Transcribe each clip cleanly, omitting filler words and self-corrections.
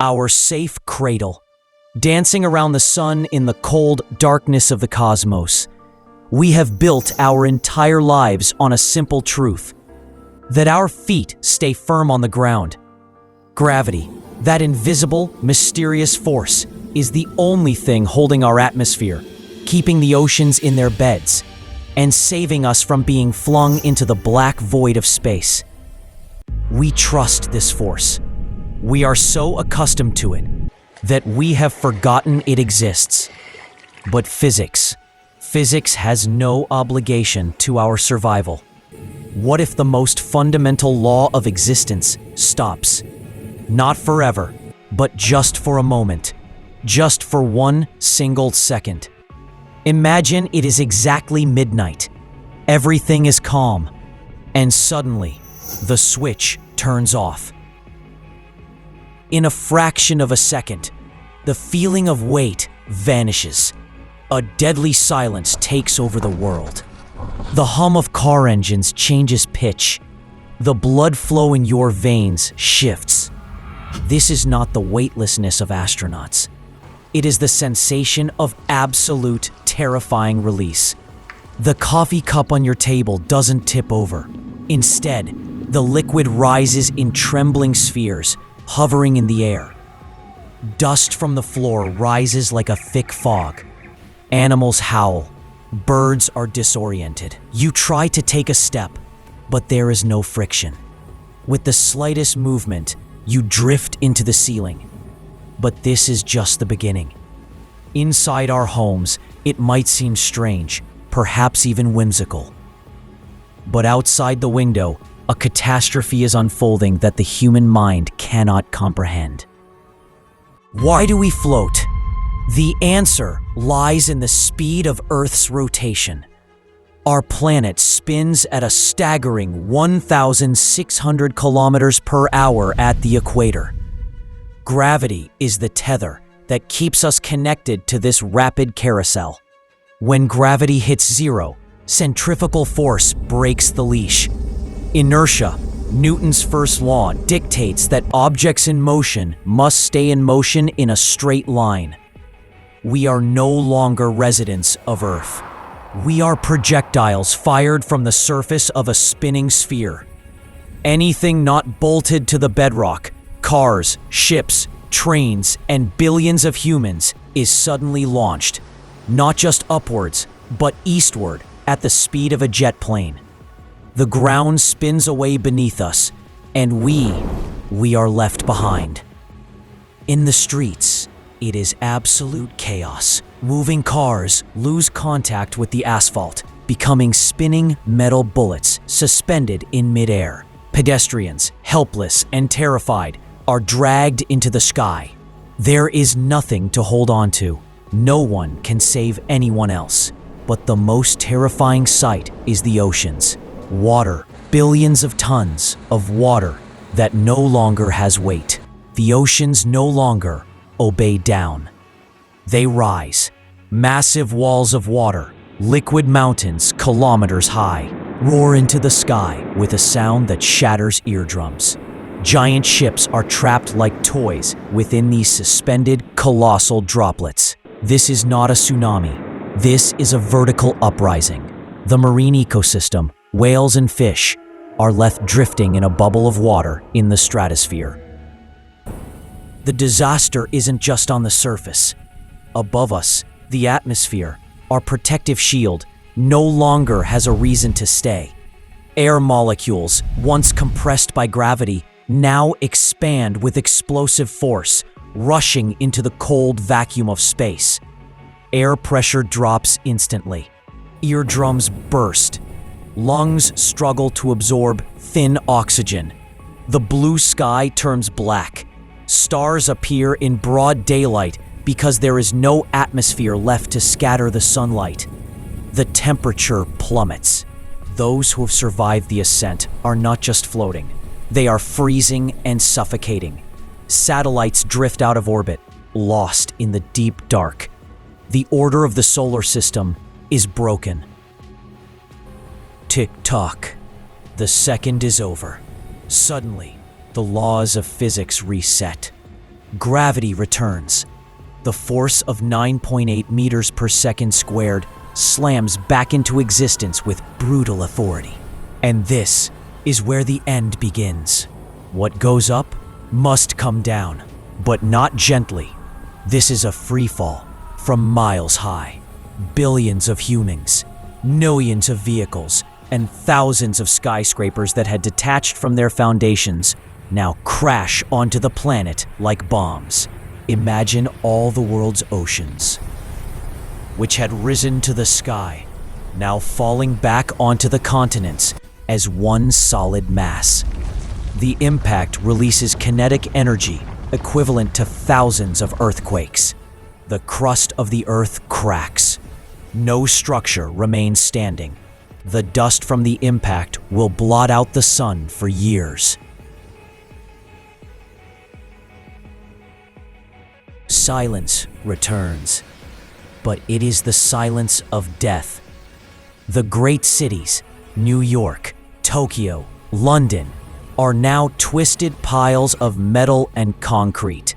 our safe cradle, dancing around the sun in the cold darkness of the cosmos. We have built our entire lives on a simple truth: that our feet stay firm on the ground. Gravity, that invisible, mysterious force, is the only thing holding our atmosphere, keeping the oceans in their beds, and saving us from being flung into the black void of space. We trust this force. We are so accustomed to it that we have forgotten it exists. But physics has no obligation to our survival. What if the most fundamental law of existence stops? Not forever, but just for a moment. Just for one single second. Imagine it is exactly midnight. Everything is calm. And suddenly, the switch turns off. In a fraction of a second, the feeling of weight vanishes. A deadly silence takes over the world. The hum of car engines changes pitch. The blood flow in your veins shifts. This is not the weightlessness of astronauts. It is the sensation of absolute, terrifying release. The coffee cup on your table doesn't tip over. Instead, the liquid rises in trembling spheres, hovering in the air. Dust from the floor rises like a thick fog. Animals howl. Birds are disoriented. You try to take a step, but there is no friction. With the slightest movement, you drift into the ceiling. But this is just the beginning. Inside our homes, it might seem strange, perhaps even whimsical. But outside the window, a catastrophe is unfolding that the human mind cannot comprehend. Why do we float? The answer lies in the speed of Earth's rotation. Our planet spins at a staggering 1,600 kilometers per hour at the equator. Gravity is the tether that keeps us connected to this rapid carousel. When gravity hits zero, centrifugal force breaks the leash. Inertia, Newton's first law, dictates that objects in motion must stay in motion in a straight line. We are no longer residents of Earth. We are projectiles fired from the surface of a spinning sphere. Anything not bolted to the bedrock, cars, ships, trains, and billions of humans, is suddenly launched, not just upwards, but eastward at the speed of a jet plane. The ground spins away beneath us, and we are left behind. In the streets, it is absolute chaos. Moving cars lose contact with the asphalt, becoming spinning metal bullets suspended in midair. Pedestrians, helpless and terrified, are dragged into the sky. There is nothing to hold on to. No one can save anyone else. But the most terrifying sight is the oceans. Water, billions of tons of water that no longer has weight. The oceans no longer obey down. They rise. Massive walls of water, liquid mountains kilometers high, roar into the sky with a sound that shatters eardrums. Giant ships are trapped like toys within these suspended, colossal droplets. This is not a tsunami. This is a vertical uprising. The marine ecosystem, whales and fish, are left drifting in a bubble of water in the stratosphere. The disaster isn't just on the surface. Above us, the atmosphere, our protective shield, no longer has a reason to stay. Air molecules, once compressed by gravity, now expand with explosive force, rushing into the cold vacuum of space. Air pressure drops instantly. Eardrums burst. Lungs struggle to absorb thin oxygen. The blue sky turns black. Stars appear in broad daylight because there is no atmosphere left to scatter the sunlight. The temperature plummets. Those who have survived the ascent are not just floating. They are freezing and suffocating. Satellites drift out of orbit, lost in the deep dark. The order of the solar system is broken. Tick-tock. The second is over. Suddenly, the laws of physics reset. Gravity returns. The force of 9.8 meters per second squared slams back into existence with brutal authority. And this is where the end begins. What goes up must come down, but not gently. This is a free fall from miles high. Billions of humans, millions of vehicles, and thousands of skyscrapers that had detached from their foundations now crash onto the planet like bombs. Imagine all the world's oceans, which had risen to the sky, now falling back onto the continents as one solid mass. The impact releases kinetic energy equivalent to thousands of earthquakes. The crust of the earth cracks. No structure remains standing. The dust from the impact will blot out the sun for years. Silence returns, but it is the silence of death. The great cities, New York, Tokyo, London, are now twisted piles of metal and concrete,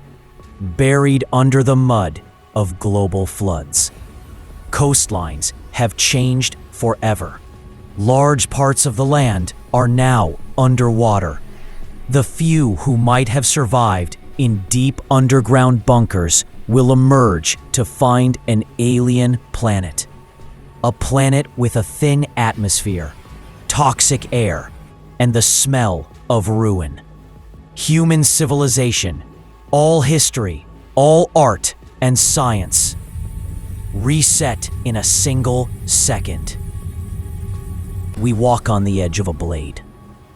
buried under the mud of global floods. Coastlines have changed forever. Large parts of the land are now underwater. The few who might have survived in deep underground bunkers will emerge to find an alien planet. A planet with a thin atmosphere, toxic air, and the smell of ruin. Human civilization, all history, all art and science, reset in a single second. We walk on the edge of a blade.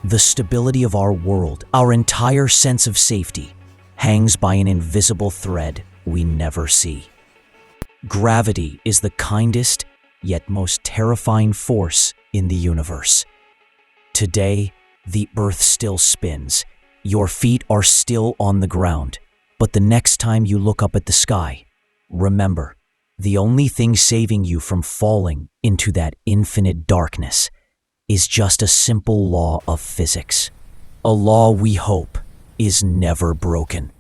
The stability of our world, our entire sense of safety, hangs by an invisible thread we never see. Gravity is the kindest yet most terrifying force in the universe. Today, the earth still spins. Your feet are still on the ground. But the next time you look up at the sky, remember, the only thing saving you from falling into that infinite darkness is just a simple law of physics. A law we hope is never broken.